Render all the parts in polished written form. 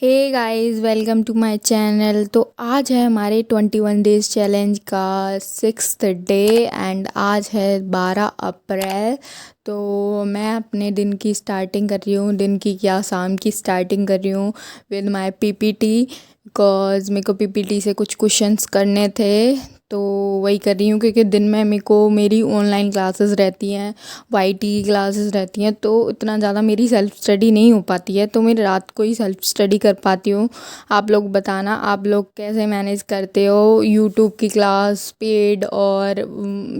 Hey guys, welcome to my channel. तो आज है हमारे 21 डेज़ चैलेंज का 6th डे एंड आज है 12 अप्रैल। तो मैं अपने दिन की स्टार्टिंग कर रही हूँ, दिन की क्या शाम की स्टार्टिंग कर रही हूँ विद माय पीपीटी। बिकॉज़ मेरे को पीपीटी से कुछ क्वेश्चंस करने थे, तो वही कर रही हूँ क्योंकि दिन में मेरे को मेरी ऑनलाइन क्लासेस रहती हैं, वाईटी क्लासेस रहती हैं, तो इतना ज़्यादा मेरी सेल्फ़ स्टडी नहीं हो पाती है। तो मैं रात को ही सेल्फ़ स्टडी कर पाती हूँ। आप लोग बताना आप लोग कैसे मैनेज करते हो यूट्यूब की क्लास, पेड और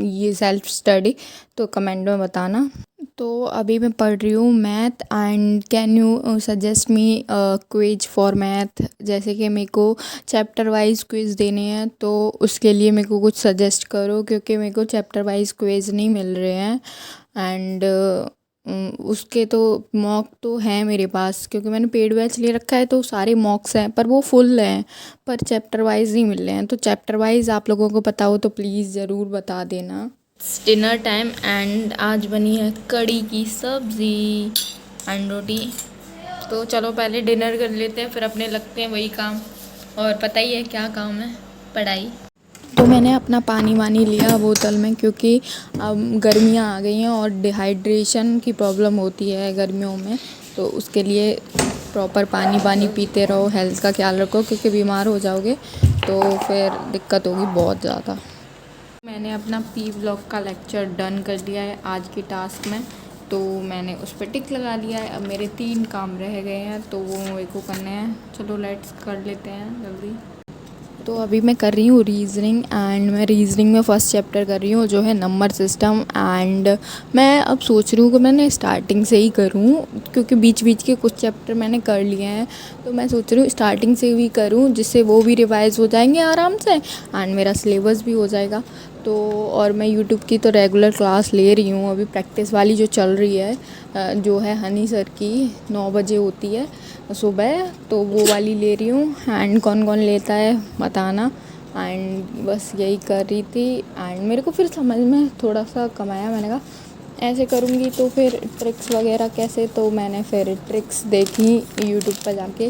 ये सेल्फ़ स्टडी, तो कमेंट में बताना। तो अभी मैं पढ़ रही हूँ math and can you suggest me quiz for math. जैसे कि मेरे को चैप्टर वाइज क्विज़ देने हैं, तो उसके लिए मेरे को कुछ सजेस्ट करो क्योंकि मेरे को चैप्टर वाइज क्विज़ नहीं मिल रहे हैं। एंड उसके तो मॉक तो हैं मेरे पास क्योंकि मैंने पेड बैच ले रखा है, तो सारे मॉक्स हैं पर वो फुल हैं, पर चैप्टर वाइज नहीं मिल रहे हैं। तो चैप्टर वाइज आप लोगों को पता हो तो प्लीज़ ज़रूर बता देना। डिनर टाइम एंड आज बनी है कड़ी की सब्ज़ी एंड रोटी। तो चलो पहले डिनर कर लेते हैं, फिर अपने लगते हैं वही काम। और पता ही है क्या काम है, पढ़ाई। तो मैंने अपना पानी वानी लिया बोतल में क्योंकि अब गर्मियाँ आ गई हैं और डिहाइड्रेशन की प्रॉब्लम होती है गर्मियों में, तो उसके लिए प्रॉपर पानी वानी पीते रहो, हेल्थ का ख्याल रखो क्योंकि बीमार हो जाओगे तो फिर दिक्कत होगी बहुत ज़्यादा। मैंने अपना पी ब्लॉक का लेक्चर डन कर दिया है आज के टास्क में, तो मैंने उस पर टिक लगा लिया है। अब मेरे 3 काम रह गए हैं तो वो मेरे को करने हैं। चलो लेट्स कर लेते हैं जल्दी। तो अभी मैं कर रही हूँ रीजनिंग एंड मैं रीजनिंग में फ़र्स्ट चैप्टर कर रही हूँ जो है नंबर सिस्टम। एंड मैं अब सोच रही हूँ कि मैंने स्टार्टिंग से ही करूँ क्योंकि बीच बीच के कुछ चैप्टर मैंने कर लिए हैं, तो मैं सोच रही हूँ स्टार्टिंग से भी करूँ जिससे वो भी रिवाइज हो जाएंगे आराम से एंड मेरा सिलेबस भी हो जाएगा। तो और मैं यूट्यूब की तो रेगुलर क्लास ले रही हूँ, अभी प्रैक्टिस वाली जो चल रही है जो है हनी सर की 9 बजे होती है सुबह, तो वो वाली ले रही हूँ। एंड कौन कौन लेता है बताना। एंड बस यही कर रही थी एंड मेरे को फिर समझ में थोड़ा सा कम आया। मैंने कहा ऐसे करूँगी तो फिर ट्रिक्स वगैरह कैसे, तो मैंने फिर ट्रिक्स देखी यूट्यूब पर जाके।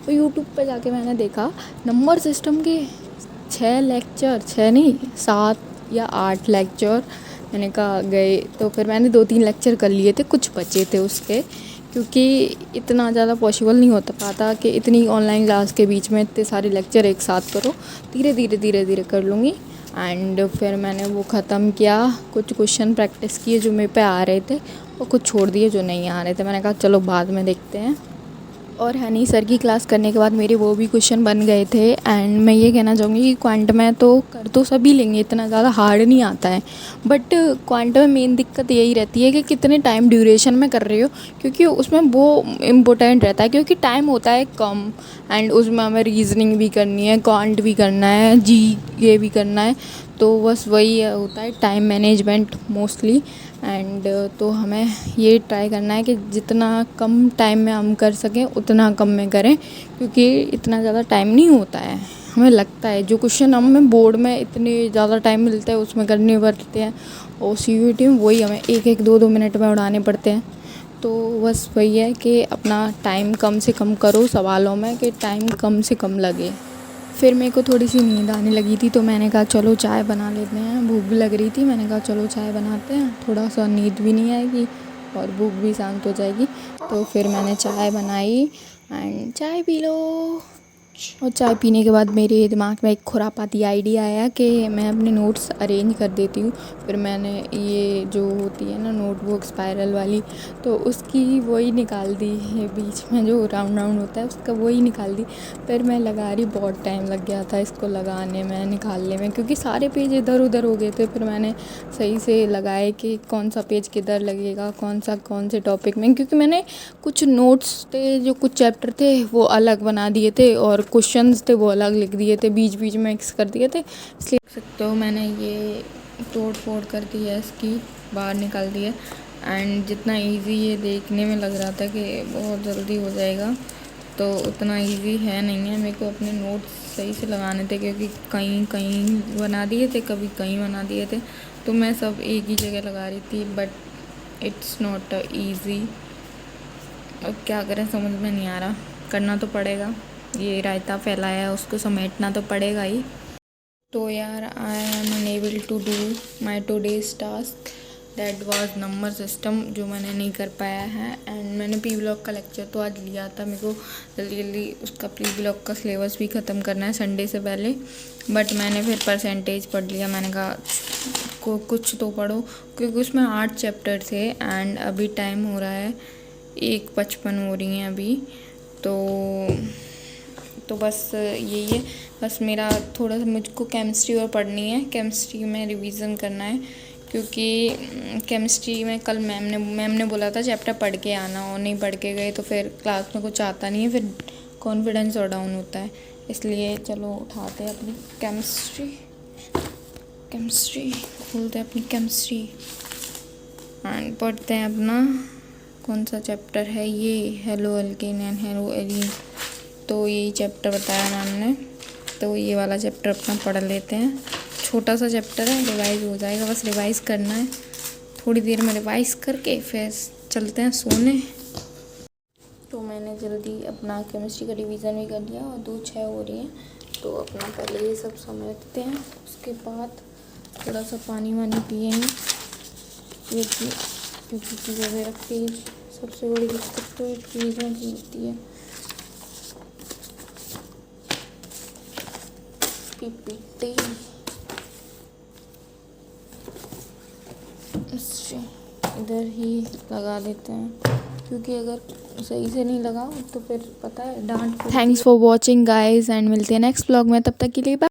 तो यूट्यूब पर जाके मैंने देखा नंबर सिस्टम के 6 लेक्चर, 6 नहीं 7 या 8 लेक्चर मैंने कहा गए। तो फिर मैंने 2-3 लेक्चर कर लिए थे, कुछ बचे थे उसके, क्योंकि इतना ज़्यादा पॉसिबल नहीं होता पाता कि इतनी ऑनलाइन क्लास के बीच में इतने सारे लेक्चर एक साथ करो। धीरे धीरे धीरे धीरे कर लूँगी। एंड फिर मैंने वो ख़त्म किया, कुछ क्वेश्चन प्रैक्टिस किए जो मेरे पे आ रहे थे और कुछ छोड़ दिए जो नहीं आ रहे थे। मैंने कहा चलो बाद में देखते हैं। और हनी सर की क्लास करने के बाद मेरे वो भी क्वेश्चन बन गए थे। एंड मैं ये कहना चाहूँगी कि क्वांट में तो कर तो सभी लेंगे, इतना ज़्यादा हार्ड नहीं आता है, बट क्वांट में मेन दिक्कत यही रहती है कि कितने टाइम ड्यूरेशन में कर रहे हो, क्योंकि उसमें वो इम्पोर्टेंट रहता है क्योंकि टाइम होता है कम। एंड उसमें हमें रीजनिंग भी करनी है, क्वांट भी करना है, जी ये भी करना है, तो बस वही होता है टाइम मैनेजमेंट मोस्टली। एंड तो हमें ये ट्राई करना है कि जितना कम टाइम में हम कर सकें उतना कम में करें, क्योंकि इतना ज़्यादा टाइम नहीं होता है। हमें लगता है जो क्वेश्चन हमें बोर्ड में इतने ज़्यादा टाइम मिलता है उसमें करने पड़ते हैं, और सीयूईटी में वही हमें 1-1 2-2 मिनट में उड़ाने पड़ते हैं। तो बस वही है कि अपना टाइम कम से कम करो सवालों में, कि टाइम कम से कम लगे। फिर मेरे को थोड़ी सी नींद आने लगी थी, तो मैंने कहा चलो चाय बना लेते हैं, भूख भी लग रही थी। मैंने कहा चलो चाय बनाते हैं, थोड़ा सा नींद भी नहीं आएगी और भूख भी शांत हो जाएगी। तो फिर मैंने चाय बनाई एंड चाय पी लो। और चाय पीने के बाद मेरे दिमाग में एक खुरापाती आइडिया आया कि मैं अपने नोट्स अरेंज कर देती हूँ। फिर मैंने ये जो होती है ना नोटबुक स्पाइरल वाली, तो उसकी वही निकाल दी, ये बीच में जो राउंड राउंड होता है उसका वही निकाल दी। फिर मैं लगा रही, बहुत टाइम लग गया था इसको लगाने में, निकालने में, क्योंकि सारे पेज इधर उधर हो गए थे। फिर मैंने सही से लगाए कि कौन सा पेज किधर लगेगा, कौन से टॉपिक में, क्योंकि मैंने कुछ नोट्स थे जो कुछ चैप्टर थे वो अलग बना दिए थे और क्वेश्चंस थे वो अलग लिख दिए थे, बीच बीच में मिक्स कर दिए थे। इसलिए देख सकते हो मैंने ये तोड़ फोड़ कर दी है, इसकी बाहर निकाल दी है। एंड जितना इजी ये देखने में लग रहा था कि बहुत जल्दी हो जाएगा, तो उतना इजी है नहीं है। मेरे को अपने नोट्स सही से लगाने थे क्योंकि कहीं कहीं बना दिए थे, कभी कहीं बना दिए थे, तो मैं सब एक ही जगह लगा रही थी, बट इट्स नॉट ईज़ी। अब क्या करें समझ में नहीं आ रहा। करना तो पड़ेगा, ये रायता फैलाया है उसको समेटना तो पड़ेगा ही। तो यार I am unable to do my today's task that was number system, जो मैंने नहीं कर पाया है। एंड मैंने पी ब्लॉक का लेक्चर तो आज लिया था, मेरे को जल्दी जल्दी उसका पी ब्लॉक का सिलेबस भी ख़त्म करना है संडे से पहले, बट मैंने फिर परसेंटेज पढ़ लिया। मैंने कहा कुछ तो पढ़ो, क्योंकि उसमें 8 चैप्टर थे एंड अभी टाइम हो रहा है 1:55 हो रही हैं अभी। तो बस यही है, बस मेरा थोड़ा सा मुझको केमिस्ट्री और पढ़नी है, केमिस्ट्री में रिवीजन करना है, क्योंकि केमिस्ट्री में कल मैम ने बोला था चैप्टर पढ़ के आना, और नहीं पढ़ के गए तो फिर क्लास में कुछ आता नहीं है, फिर कॉन्फिडेंस और डाउन होता है। इसलिए चलो उठाते हैं अपनी केमिस्ट्री खोलते हैं अपनी केमिस्ट्री एंड पढ़ते हैं अपना कौन सा चैप्टर है ये, हेलो अल्केन एंड हेलो एलीन। तो यही चैप्टर बताया मैम ने, तो ये वाला चैप्टर अपना पढ़ लेते हैं। छोटा सा चैप्टर है, रिवाइज हो जाएगा, बस रिवाइज करना है। थोड़ी देर में रिवाइज करके फिर चलते हैं सोने। तो मैंने जल्दी अपना केमिस्ट्री का रिवीजन भी कर लिया और 2:06 हो रही है, तो अपना पहले ये सब समेटते हैं, उसके बाद थोड़ा सा पानी वानी पिएंगे, क्योंकि चीज़ें रखती है। सबसे बड़ी दिक्कत तो चीज़ों की होती है, पीपीटी इधर ही लगा देते हैं, क्योंकि अगर सही से नहीं लगाओ तो फिर पता है डांट। Thanks for watching guys and मिलते हैं नेक्स्ट ब्लॉग में, तब तक के लिए बाय।